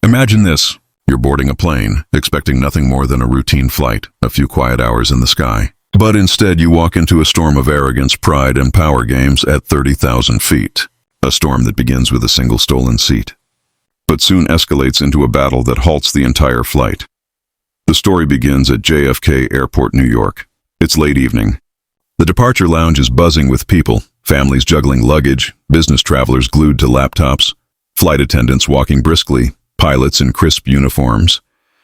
Imagine this. You're boarding a plane, expecting nothing more than a routine flight, a few quiet hours in the sky. But instead you walk into a storm of arrogance, pride, and power games at 30,000 feet. A storm that begins with a single stolen seat, but soon escalates into a battle that halts the entire flight. The story begins at JFK Airport, New York. It's late evening. The departure lounge is buzzing with people, families juggling luggage, business travelers glued to laptops, flight attendants walking briskly, pilots in crisp uniforms.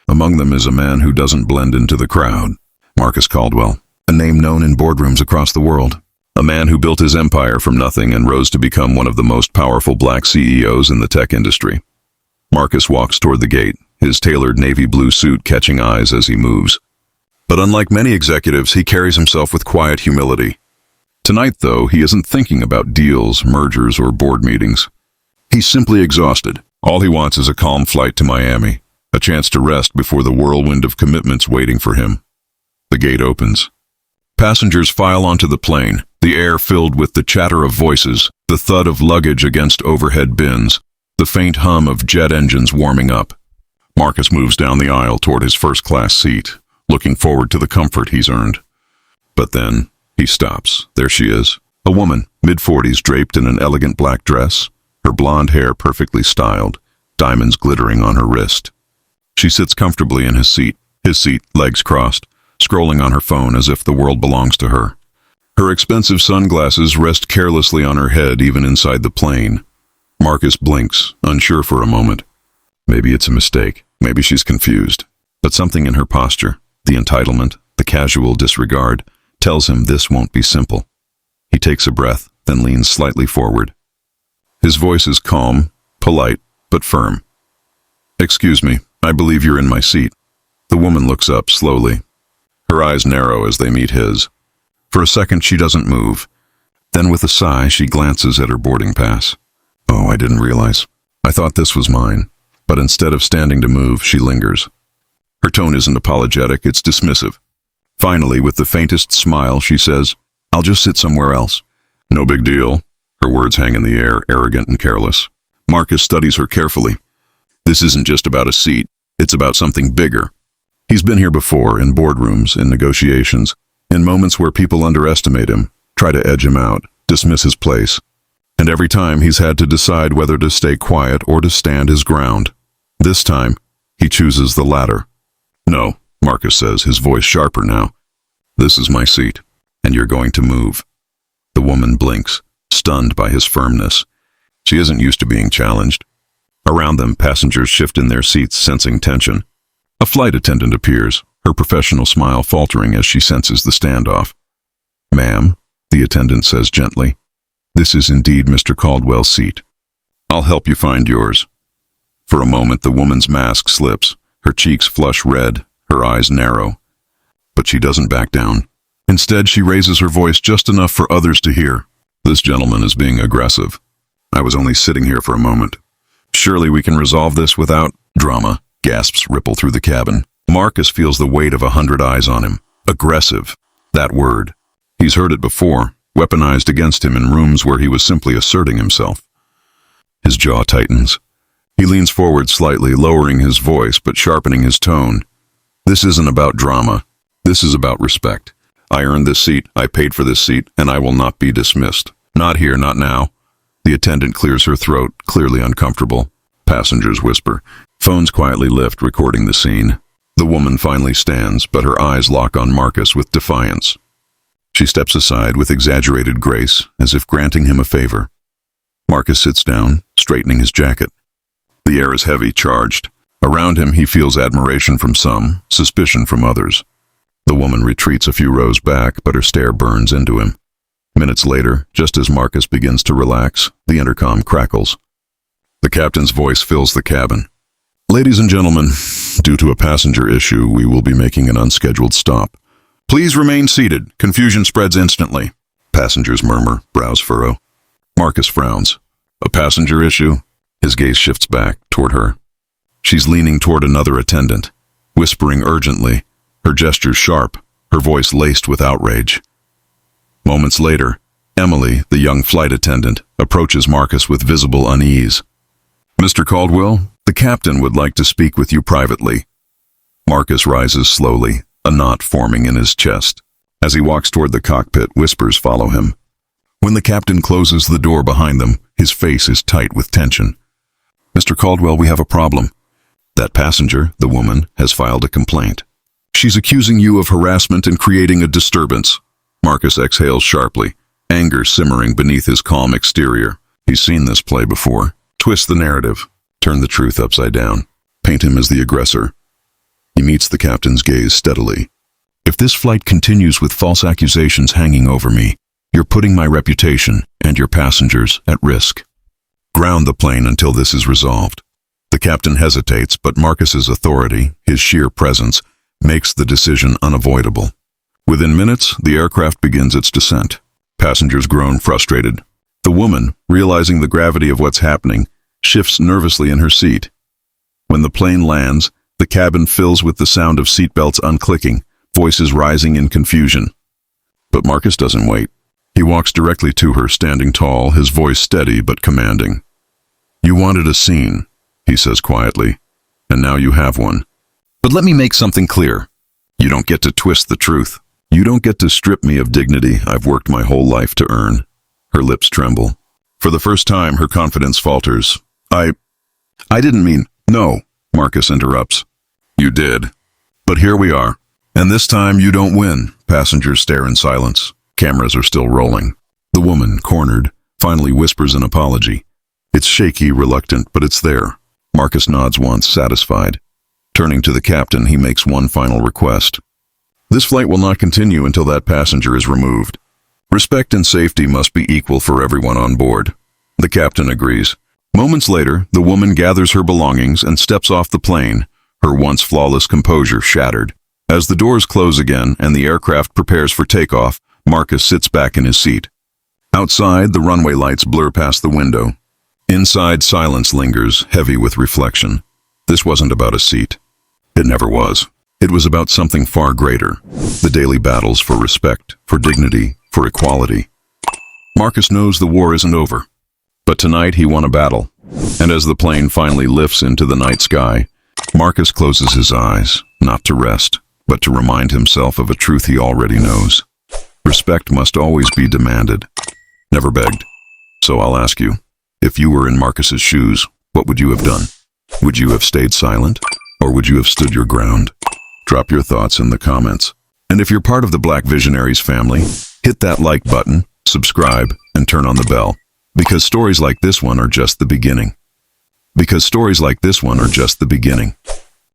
Among them is a man who doesn't blend into the crowd. Marcus Caldwell, a name known in boardrooms across the world. A man who built his empire from nothing and rose to become one of the most powerful black CEOs in the tech industry. Marcus walks toward the gate, his tailored navy blue suit catching eyes as he moves. But unlike many executives, he carries himself with quiet humility. Tonight, though, he isn't thinking about deals, mergers, or board meetings. He's simply exhausted. All he wants is a calm flight to Miami, a chance to rest before the whirlwind of commitments waiting for him. The gate opens. Passengers file onto the plane, the air filled with the chatter of voices, the thud of luggage against overhead bins, the faint hum of jet engines warming up. Marcus moves down the aisle toward his first-class seat, looking forward to the comfort he's earned. But then, he stops. There she is, a woman, mid-40s, draped in an elegant black dress, her blonde hair perfectly styled, diamonds glittering on her wrist. She sits comfortably in his seat, legs crossed, scrolling on her phone as if the world belongs to her. Her expensive sunglasses rest carelessly on her head even inside the plane. Marcus blinks, unsure for a moment. Maybe it's a mistake, maybe she's confused. But something in her posture, the entitlement, the casual disregard, tells him this won't be simple. He takes a breath, then leans slightly forward. His voice is calm, polite, but firm. "Excuse me, I believe you're in my seat." The woman looks up slowly. Her eyes narrow as they meet his. For a second she doesn't move. Then with a sigh she glances at her boarding pass. "Oh, I didn't realize. I thought this was mine." But instead of standing to move, she lingers. Her tone isn't apologetic, it's dismissive. Finally, with the faintest smile, she says, "I'll just sit somewhere else." "No big deal." Her words hang in the air, arrogant and careless. Marcus studies her carefully. This isn't just about a seat, it's about something bigger. He's been here before, in boardrooms, in negotiations, in moments where people underestimate him, try to edge him out, dismiss his place. And every time he's had to decide whether to stay quiet or to stand his ground. This time, he chooses the latter. "No," Marcus says, his voice sharper now. "This is my seat, and you're going to move." The woman blinks, stunned by his firmness. She isn't used to being challenged. Around them, passengers shift in their seats, sensing tension. A flight attendant appears, her professional smile faltering as she senses the standoff. "Ma'am," the attendant says gently, "this is indeed Mr. Caldwell's seat. I'll help you find yours." For a moment, the woman's mask slips, her cheeks flush red, her eyes narrow. But she doesn't back down. Instead, she raises her voice just enough for others to hear. "This gentleman is being aggressive. I was only sitting here for a moment. Surely we can resolve this without drama." Gasps ripple through the cabin. Marcus feels the weight of 100 eyes on him. Aggressive. That word. He's heard it before, weaponized against him in rooms where he was simply asserting himself. His jaw tightens. He leans forward slightly, lowering his voice but sharpening his tone. "This isn't about drama. This is about respect. I earned this seat, I paid for this seat, and I will not be dismissed. Not here, not now." The attendant clears her throat, clearly uncomfortable. Passengers whisper. Phones quietly lift, recording the scene. The woman finally stands, but her eyes lock on Marcus with defiance. She steps aside with exaggerated grace, as if granting him a favor. Marcus sits down, straightening his jacket. The air is heavy, charged. Around him he feels admiration from some, suspicion from others. The woman retreats a few rows back, but her stare burns into him. Minutes later, just as Marcus begins to relax, the intercom crackles. The captain's voice fills the cabin. "Ladies and gentlemen, due to a passenger issue, we will be making an unscheduled stop. Please remain seated. Confusion spreads instantly." Passengers murmur, brows furrow. Marcus frowns. "A passenger issue?" His gaze shifts back, toward her. She's leaning toward another attendant, whispering urgently, her gestures sharp, her voice laced with outrage. Moments later, Emily, the young flight attendant, approaches Marcus with visible unease. "Mr. Caldwell, The captain would like to speak with you privately. Marcus rises slowly, a knot forming in his chest. As he walks toward the cockpit, whispers follow him. When the captain closes the door behind them, his face is tight with tension. Mr. Caldwell, we have a problem. That passenger, the woman, has filed a complaint. She's accusing you of harassment and creating a disturbance. Marcus exhales sharply, anger simmering beneath his calm exterior. He's seen this play before. Twist the narrative. Turn the truth upside down. Paint him as the aggressor. He meets the captain's gaze steadily. If this flight continues with false accusations hanging over me, you're putting my reputation and your passengers at risk. Ground the plane until this is resolved. The captain hesitates, but Marcus's authority, his sheer presence, makes the decision unavoidable. Within minutes, the aircraft begins its descent. Passengers groan frustrated. The woman, realizing the gravity of what's happening, shifts nervously in her seat. When the plane lands, the cabin fills with the sound of seatbelts unclicking, voices rising in confusion. But Marcus doesn't wait. He walks directly to her, standing tall, his voice steady but commanding. You wanted a scene, he says quietly, and now you have one. But let me make something clear. You don't get to twist the truth. You don't get to strip me of dignity I've worked my whole life to earn. Her lips tremble. For the first time, her confidence falters. I didn't mean... No, Marcus interrupts. You did. But here we are. And this time you don't win. Passengers stare in silence. Cameras are still rolling. The woman, cornered, finally whispers an apology. It's shaky, reluctant, but it's there. Marcus nods once, satisfied. Turning to the captain, he makes one final request. This flight will not continue until that passenger is removed. Respect and safety must be equal for everyone on board. The captain agrees. Moments later, the woman gathers her belongings and steps off the plane, her once flawless composure shattered. As the doors close again and the aircraft prepares for takeoff, Marcus sits back in his seat. Outside, the runway lights blur past the window. Inside, silence lingers, heavy with reflection. This wasn't about a seat. It never was. It was about something far greater. The daily battles for respect, for dignity, for equality. Marcus knows the war isn't over. But tonight he won a battle. And as the plane finally lifts into the night sky, Marcus closes his eyes, not to rest, but to remind himself of a truth he already knows. Respect must always be demanded, never begged. So I'll ask you, if you were in Marcus's shoes, what would you have done? Would you have stayed silent? Or would you have stood your ground? Drop your thoughts in the comments. And if you're part of the Black Visionaries family, hit that like button, subscribe, and turn on the bell. Because stories like this one are just the beginning.